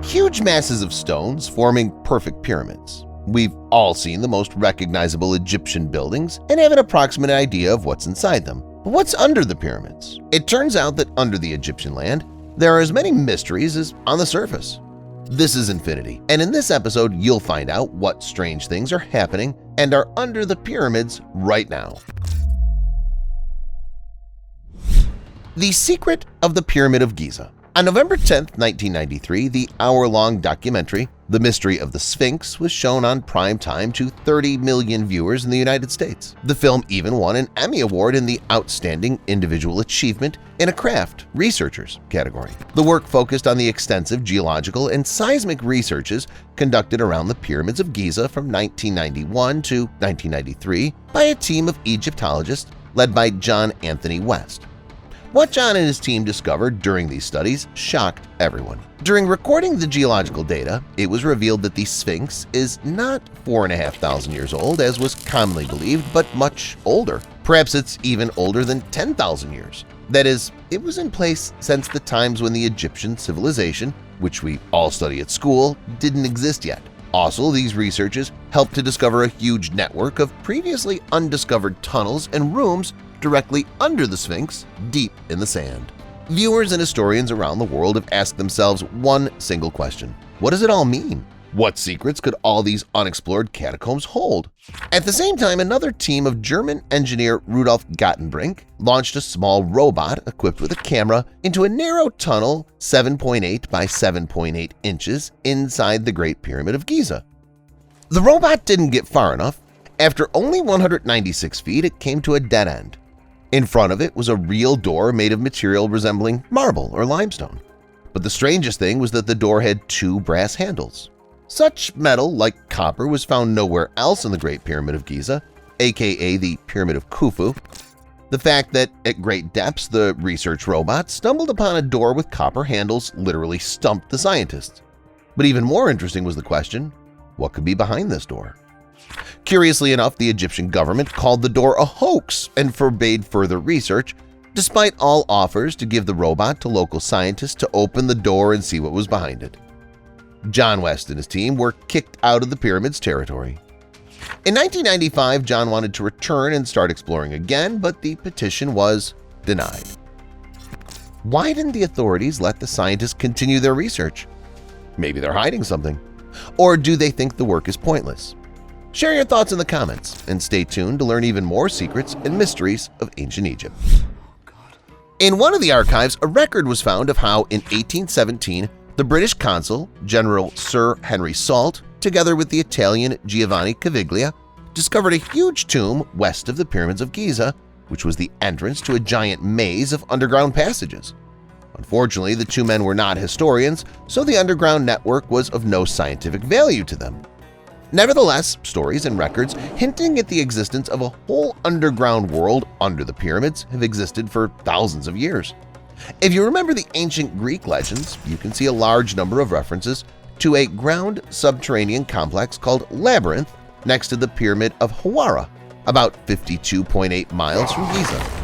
Huge masses of stones forming perfect pyramids. We've all seen the most recognizable Egyptian buildings and have an approximate idea of what's inside them. But what's under the pyramids? It turns out that under the Egyptian land, there are as many mysteries as on the surface. This is Infinity, and in this episode you'll find out what strange things are happening and are under the pyramids right now. The Secret of the Pyramid of Giza. On November 10, 1993, the hour-long documentary The Mystery of the Sphinx was shown on prime time to 30 million viewers in the United States. The film even won an Emmy Award in the Outstanding Individual Achievement in a Craft Researchers category. The work focused on the extensive geological and seismic researches conducted around the pyramids of Giza from 1991 to 1993 by a team of Egyptologists led by John Anthony West. What John and his team discovered during these studies shocked everyone. During recording the geological data, it was revealed that the Sphinx is not 4,500 years old as was commonly believed, but much older. Perhaps it's even older than 10,000 years. That is, it was in place since the times when the Egyptian civilization, which we all study at school, didn't exist yet. Also, these researchers helped to discover a huge network of previously undiscovered tunnels and rooms directly under the Sphinx, deep in the sand. Viewers and historians around the world have asked themselves one single question: what does it all mean? What secrets could all these unexplored catacombs hold? At the same time, another team of German engineer Rudolf Gottenbrink launched a small robot equipped with a camera into a narrow tunnel 7.8 by 7.8 inches inside the Great Pyramid of Giza. The robot didn't get far enough. After only 196 feet, it came to a dead end. In front of it was a real door made of material resembling marble or limestone. But the strangest thing was that the door had two brass handles. Such metal, like copper, was found nowhere else in the Great Pyramid of Giza, aka the Pyramid of Khufu. The fact that at great depths the research robot stumbled upon a door with copper handles literally stumped the scientists. But even more interesting was the question, what could be behind this door? Curiously enough, the Egyptian government called the door a hoax and forbade further research, despite all offers to give the robot to local scientists to open the door and see what was behind it. John West and his team were kicked out of the pyramid's territory. In 1995, John wanted to return and start exploring again, but the petition was denied. Why didn't the authorities let the scientists continue their research? Maybe they're hiding something. Or do they think the work is pointless? Share your thoughts in the comments and stay tuned to learn even more secrets and mysteries of ancient Egypt. In one of the archives, a record was found of how in 1817 the British consul, General Sir Henry Salt, together with the Italian Giovanni Caviglia, discovered a huge tomb west of the pyramids of Giza, which was the entrance to a giant maze of underground passages. Unfortunately, the two men were not historians, so the underground network was of no scientific value to them. Nevertheless, stories and records hinting at the existence of a whole underground world under the pyramids have existed for thousands of years. If you remember the ancient Greek legends, you can see a large number of references to a ground subterranean complex called Labyrinth next to the Pyramid of Hawara, about 52.8 miles from Giza.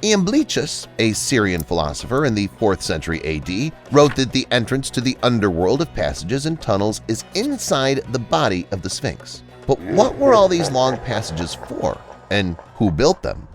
Iamblichus, a Syrian philosopher in the 4th century AD, wrote that the entrance to the underworld of passages and tunnels is inside the body of the Sphinx. But what were all these long passages for, and who built them?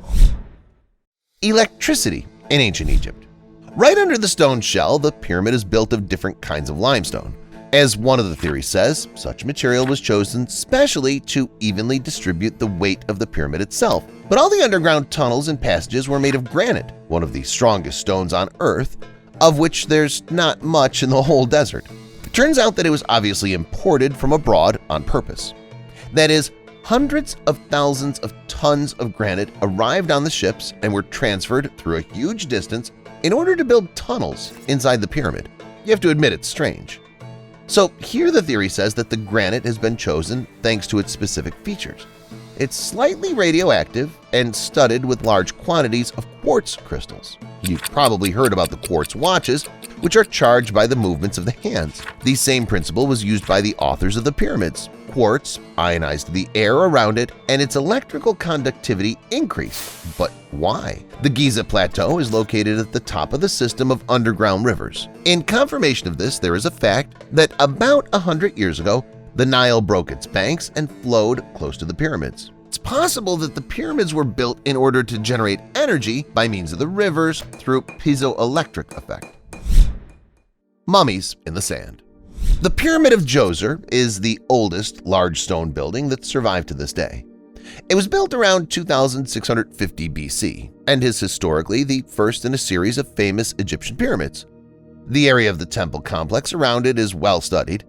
Electricity in ancient Egypt. Right under the stone shell, the pyramid is built of different kinds of limestone. As one of the theories says, such material was chosen specially to evenly distribute the weight of the pyramid itself. But all the underground tunnels and passages were made of granite, one of the strongest stones on Earth, of which there's not much in the whole desert. It turns out that it was obviously imported from abroad on purpose. That is, hundreds of thousands of tons of granite arrived on the ships and were transferred through a huge distance in order to build tunnels inside the pyramid. You have to admit it's strange. So here the theory says that the granite has been chosen thanks to its specific features. It's slightly radioactive and studded with large quantities of quartz crystals. You've probably heard about the quartz watches, which are charged by the movements of the hands. The same principle was used by the authors of the pyramids. quartz ionized the air around it and its electrical conductivity increased. But why? The Giza Plateau is located at the top of the system of underground rivers. In confirmation of this, there is a fact that about 100 years ago, the Nile broke its banks and flowed close to the pyramids. It's possible that the pyramids were built in order to generate energy by means of the rivers through piezoelectric effect. Mummies in the sand. The Pyramid of Djoser is the oldest large stone building that survived to this day. It was built around 2650 BC and is historically the first in a series of famous Egyptian pyramids. The area of the temple complex around it is well studied.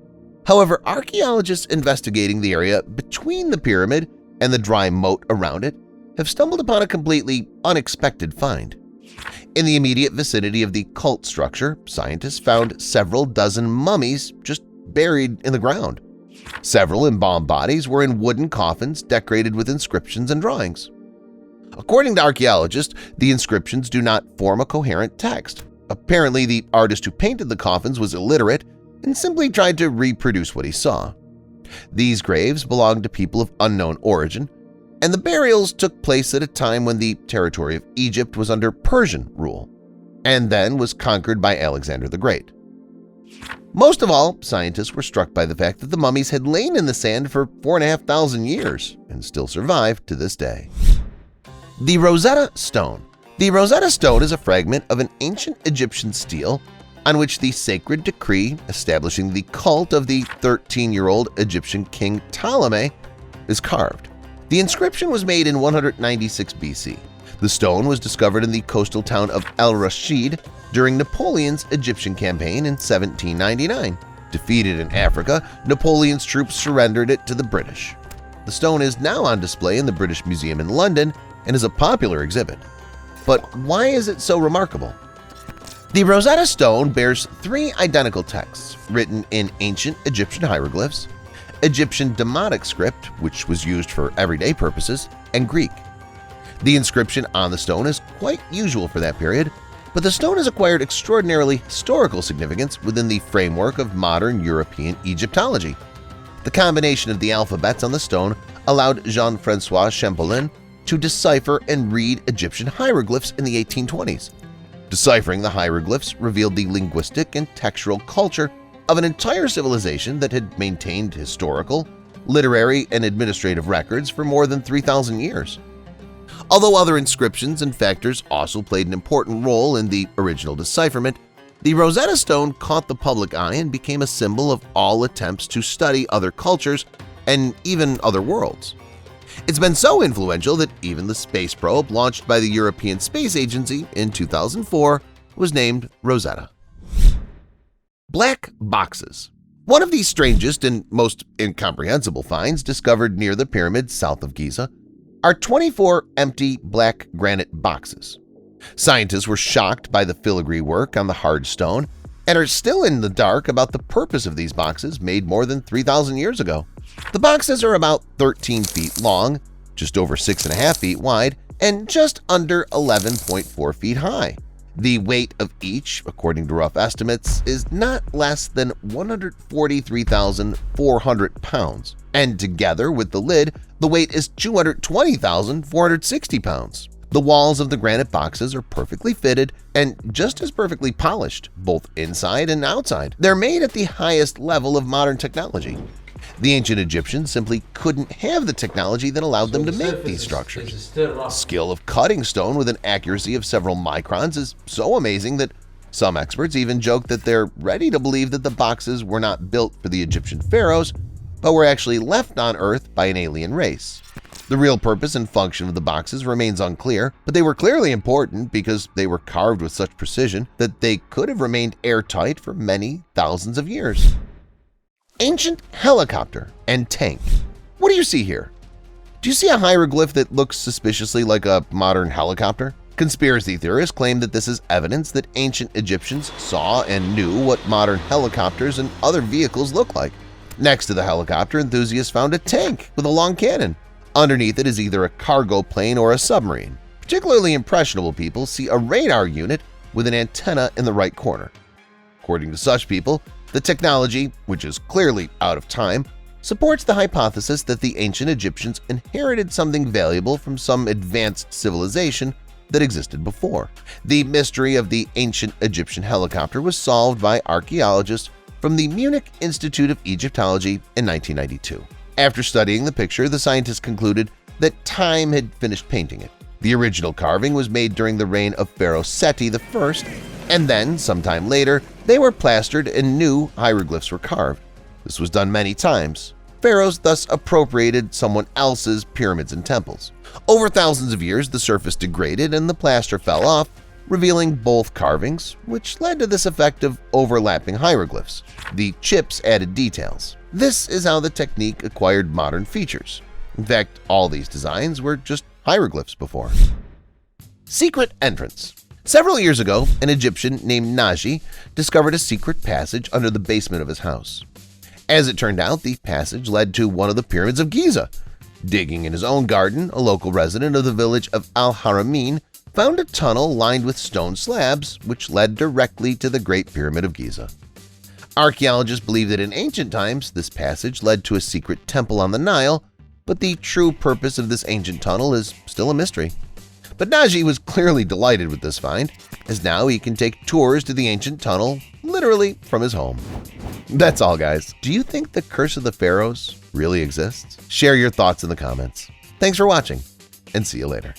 However, archaeologists investigating the area between the pyramid and the dry moat around it have stumbled upon a completely unexpected find. In the immediate vicinity of the cult structure, scientists found several dozen mummies just buried in the ground. Several embalmed bodies were in wooden coffins decorated with inscriptions and drawings. According to archaeologists, the inscriptions do not form a coherent text. Apparently, the artist who painted the coffins was illiterate and simply tried to reproduce what he saw. These graves belonged to people of unknown origin, and the burials took place at a time when the territory of Egypt was under Persian rule, and then was conquered by Alexander the Great. Most of all, scientists were struck by the fact that the mummies had lain in the sand for 4,500 years and still survive to this day. The Rosetta Stone. The Rosetta Stone is a fragment of an ancient Egyptian stele on which the sacred decree establishing the cult of the 13-year-old Egyptian king Ptolemy is carved. The inscription was made in 196 BC. The stone was discovered in the coastal town of El Rashid during Napoleon's Egyptian campaign in 1799. Defeated in Africa, Napoleon's troops surrendered it to the British. The stone is now on display in the British Museum in London and is a popular exhibit. But why is it so remarkable? The Rosetta Stone bears 3 identical texts written in ancient Egyptian hieroglyphs, Egyptian Demotic script, which was used for everyday purposes, and Greek. The inscription on the stone is quite usual for that period, but the stone has acquired extraordinarily historical significance within the framework of modern European Egyptology. The combination of the alphabets on the stone allowed Jean-François Champollion to decipher and read Egyptian hieroglyphs in the 1820s. Deciphering the hieroglyphs revealed the linguistic and textural culture of an entire civilization that had maintained historical, literary, and administrative records for more than 3,000 years. Although other inscriptions and factors also played an important role in the original decipherment, the Rosetta Stone caught the public eye and became a symbol of all attempts to study other cultures and even other worlds. It's been so influential that even the space probe launched by the European Space Agency in 2004 was named Rosetta. Black boxes. One of the strangest and most incomprehensible finds discovered near the pyramids south of Giza are 24 empty black granite boxes. Scientists were shocked by the filigree work on the hard stone and are still in the dark about the purpose of these boxes made more than 3,000 years ago. The boxes are about 13 feet long, just over 6.5 feet wide, and just under 11.4 feet high. The weight of each, according to rough estimates, is not less than 143,400 pounds, and together with the lid, the weight is 220,460 pounds. The walls of the granite boxes are perfectly fitted and just as perfectly polished, both inside and outside. They're made at the highest level of modern technology. The ancient Egyptians simply couldn't have the technology that allowed them to make these structures. The skill of cutting stone with an accuracy of several microns is so amazing that some experts even joke that they're ready to believe that the boxes were not built for the Egyptian pharaohs, but were actually left on Earth by an alien race. The real purpose and function of the boxes remains unclear, but they were clearly important because they were carved with such precision that they could have remained airtight for many thousands of years. Ancient helicopter and tank. What do you see here? Do you see a hieroglyph that looks suspiciously like a modern helicopter? Conspiracy theorists claim that this is evidence that ancient Egyptians saw and knew what modern helicopters and other vehicles look like. Next to the helicopter, enthusiasts found a tank with a long cannon. Underneath it is either a cargo plane or a submarine. Particularly impressionable people see a radar unit with an antenna in the right corner. According to such people, the technology, which is clearly out of time, supports the hypothesis that the ancient Egyptians inherited something valuable from some advanced civilization that existed before. The mystery of the ancient Egyptian helicopter was solved by archaeologists from the Munich Institute of Egyptology in 1992. After studying the picture, the scientists concluded that time had finished painting it. The original carving was made during the reign of Pharaoh Seti I, and then, sometime later, they were plastered and new hieroglyphs were carved. This was done many times. Pharaohs thus appropriated someone else's pyramids and temples. Over thousands of years, the surface degraded and the plaster fell off, revealing both carvings, which led to this effect of overlapping hieroglyphs. The chips added details. This is how the technique acquired modern features. In fact, all these designs were just hieroglyphs before. Secret entrance. Several years ago, an Egyptian named Naji discovered a secret passage under the basement of his house. As it turned out, the passage led to one of the pyramids of Giza. Digging in his own garden, a local resident of the village of Al-Haramin found a tunnel lined with stone slabs which led directly to the Great Pyramid of Giza. Archaeologists believe that in ancient times this passage led to a secret temple on the Nile, but the true purpose of this ancient tunnel is still a mystery. But Naji was clearly delighted with this find, as now he can take tours to the ancient tunnel literally from his home. That's all, guys. Do you think the Curse of the Pharaohs really exists? Share your thoughts in the comments. Thanks for watching, and see you later.